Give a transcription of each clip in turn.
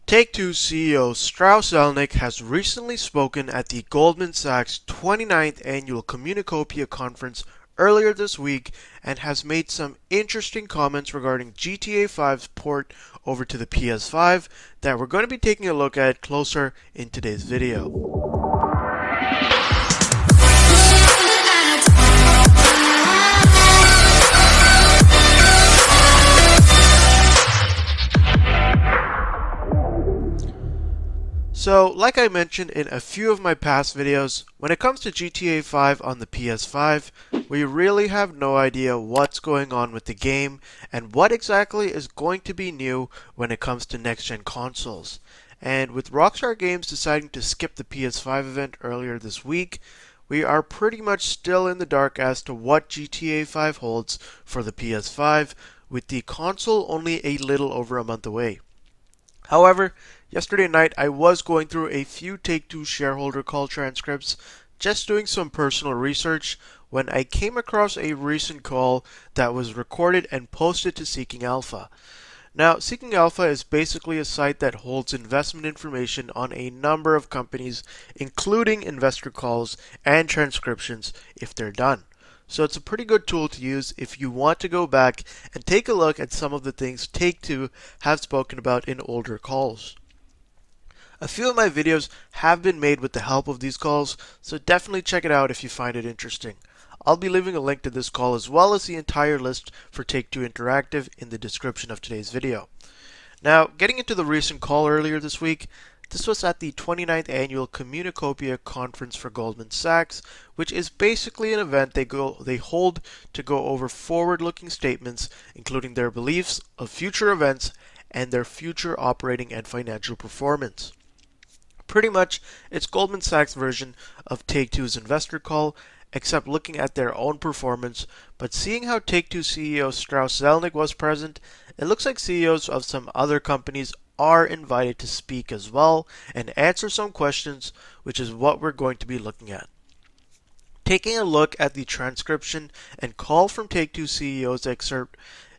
Take-Two CEO Strauss Zelnick has recently spoken at the Goldman Sachs 29th Annual Communicopia Conference earlier this week and has made some interesting comments regarding GTA 5's port over to the PS5 that we're going to be taking a look at closer in today's video. So, like I mentioned in a few of my past videos, when it comes to GTA 5 on the PS5, we really have no idea what's going on with the game and what exactly is going to be new when it comes to next-gen consoles. And with Rockstar Games deciding to skip the PS5 event earlier this week, we are pretty much still in the dark as to what GTA 5 holds for the PS5, with the console only a little over a month away. However, yesterday night I was going through a few Take-Two shareholder call transcripts, just doing some personal research, when I came across a recent call that was recorded and posted to SeekingAlpha. Now, SeekingAlpha is basically a site that holds investment information on a number of companies, including investor calls and transcriptions if they're done. So it's a pretty good tool to use if you want to go back and take a look at some of the things Take-Two have spoken about in older calls. A few of my videos have been made with the help of these calls, so definitely check it out if you find it interesting. I'll be leaving a link to this call as well as the entire list for Take-Two Interactive in the description of today's video. Now, getting into the recent call earlier this week, this was at the 29th Annual Communicopia Conference for Goldman Sachs, which is basically an event they hold to go over forward-looking statements, including their beliefs of future events and their future operating and financial performance. Pretty much, it's Goldman Sachs' version of Take-Two's investor call, except looking at their own performance, but seeing how Take-Two CEO Strauss Zelnick was present, it looks like CEOs of some other companies are invited to speak as well and answer some questions, which is what we're going to be looking at. Taking a look at the transcription and call from Take-Two CEO's excerpt,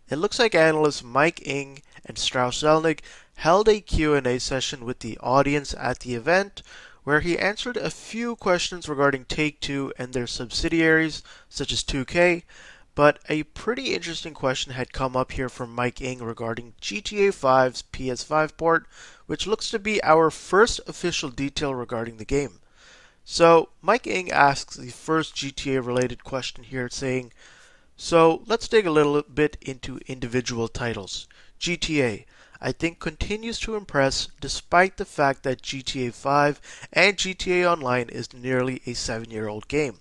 it looks like analysts Mike Ng and Strauss Zelnick held a Q&A session with the audience at the event, where he answered a few questions regarding Take-Two and their subsidiaries, such as 2K, but a pretty interesting question had come up here from Mike Ng regarding GTA 5's PS5 port, which looks to be our first official detail regarding the game. So, Mike Ng asks the first GTA related question here, saying, so let's dig a little bit into individual titles. GTA, I think, continues to impress despite the fact that GTA 5 and GTA Online is nearly a 7-year-old game.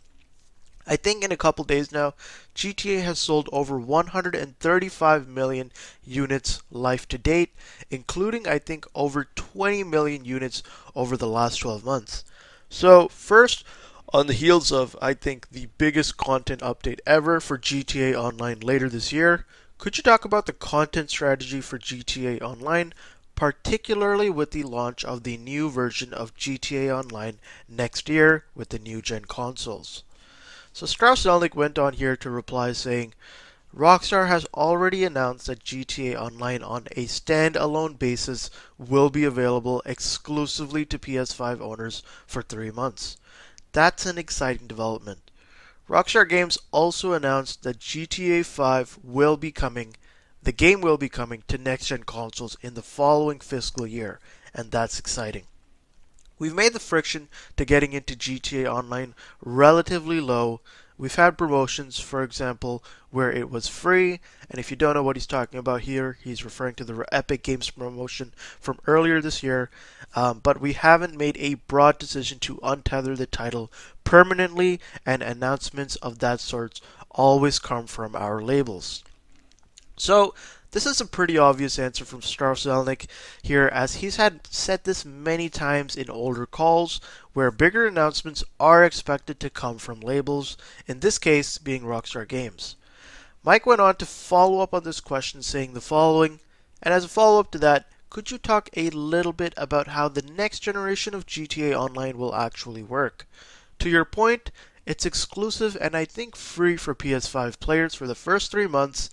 I think in a couple days now, GTA has sold over 135 million units life to date, including I think over 20 million units over the last 12 months. So first, on the heels of I think the biggest content update ever for GTA Online later this year, could you talk about the content strategy for GTA Online, particularly with the launch of the new version of GTA Online next year with the new gen consoles? So Strauss Zelnick went on here to reply saying, Rockstar has already announced that GTA Online on a standalone basis will be available exclusively to PS5 owners for 3 months. That's an exciting development. Rockstar Games also announced that GTA 5 will be coming, the game will be coming to next-gen consoles in the following fiscal year, and that's exciting. We've made the friction to getting into GTA Online relatively low. We've had promotions, for example, where it was free, and if you don't know what he's talking about here, he's referring to the Epic Games promotion from earlier this year, but we haven't made a broad decision to untether the title permanently, and announcements of that sort always come from our labels. So, this is a pretty obvious answer from Strauss Zelnick here, as he's had said this many times in older calls, where bigger announcements are expected to come from labels, in this case being Rockstar Games. Mike went on to follow up on this question saying the following, and as a follow-up to that, could you talk a little bit about how the next generation of GTA Online will actually work? To your point, it's exclusive and I think free for PS5 players for the first 3 months.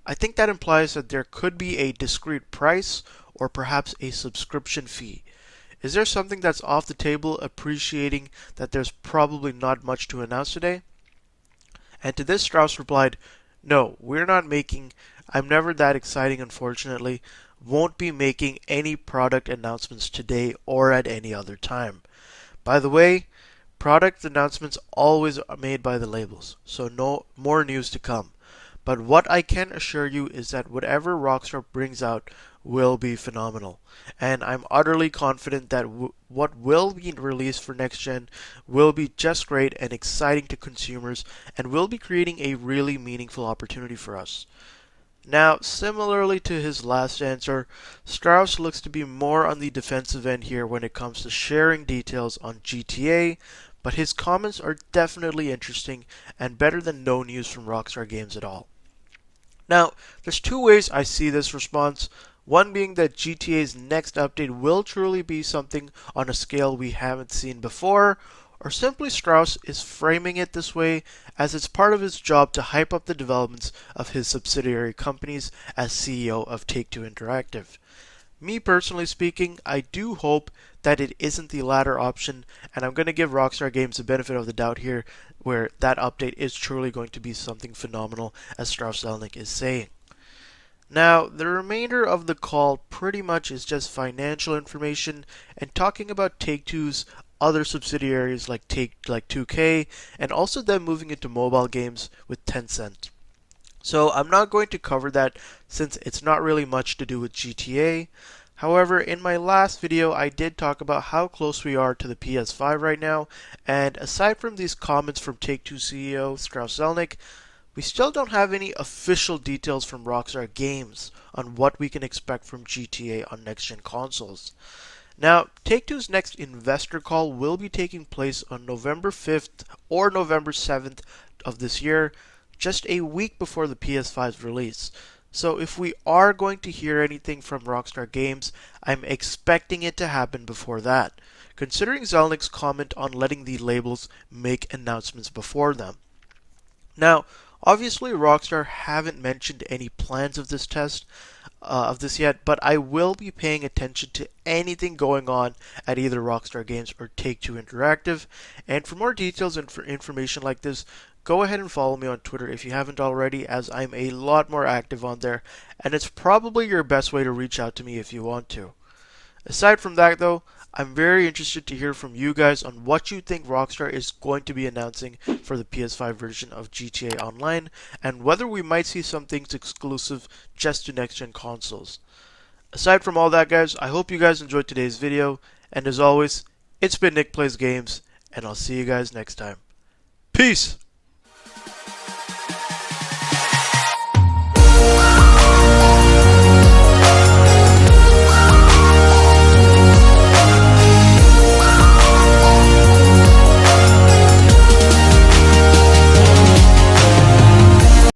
I think that implies that there could be a discrete price or perhaps a subscription fee? Is there something that's off the table, appreciating that there's probably not much to announce today? And to this, Strauss replied, "No, we're not making, I'm never that exciting, unfortunately. Won't be making any product announcements today or at any other time. By the way, product announcements always are made by the labels, so no more news to come. But what I can assure you is that whatever Rockstar brings out will be phenomenal. And I'm utterly confident that what will be released for next gen will be just great and exciting to consumers and will be creating a really meaningful opportunity for us." Now, similarly to his last answer, Strauss looks to be more on the defensive end here when it comes to sharing details on GTA, but his comments are definitely interesting and better than no news from Rockstar Games at all. Now, there's two ways I see this response. One being that GTA's next update will truly be something on a scale we haven't seen before, or simply Strauss is framing it this way as it's part of his job to hype up the developments of his subsidiary companies as CEO of Take-Two Interactive. Me personally speaking, I do hope that it isn't the latter option, and I'm going to give Rockstar Games the benefit of the doubt here, where that update is truly going to be something phenomenal, as Strauss Zelnick is saying. Now, the remainder of the call pretty much is just financial information and talking about Take-Two's other subsidiaries like 2K, and also them moving into mobile games with Tencent. So I'm not going to cover that since it's not really much to do with GTA. However, in my last video, I did talk about how close we are to the PS5 right now, and aside from these comments from Take-Two CEO Strauss Zelnick, we still don't have any official details from Rockstar Games on what we can expect from GTA on next-gen consoles. Now, Take-Two's next investor call will be taking place on November 5th or November 7th of this year, just a week before the PS5's release. So if we are going to hear anything from Rockstar Games, I'm expecting it to happen before that, considering Zelnick's comment on letting the labels make announcements before them. Now, obviously Rockstar haven't mentioned any plans of this yet, but I will be paying attention to anything going on at either Rockstar Games or Take-Two Interactive. And for more details and for information like this, go ahead and follow me on Twitter if you haven't already, as I'm a lot more active on there, and it's probably your best way to reach out to me if you want to. Aside from that though, I'm very interested to hear from you guys on what you think Rockstar is going to be announcing for the PS5 version of GTA Online, and whether we might see some things exclusive just to next-gen consoles. Aside from all that guys, I hope you guys enjoyed today's video, and as always, it's been Nick Plays Games, and I'll see you guys next time. Peace!